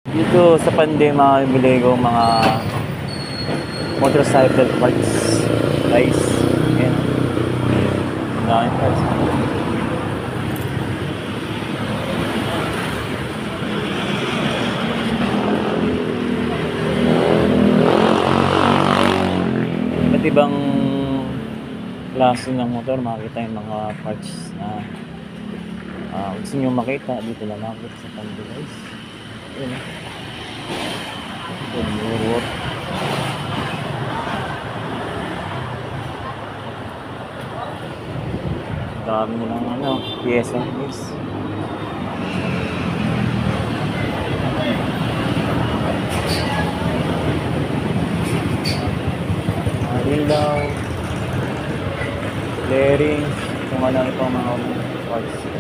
Dito sa Pandema, bili ko mga motorcycle parts. Guys, ayan. Ang daming parts. Iba't ibang klase ng motor, makikita yung mga parts na gusto nyo makita, dito lang makikita sa Pandema, guys. Ayan. Urot. Dami nilang pyesa, guys. Ilaw, bearing, kung ano pa mga parts.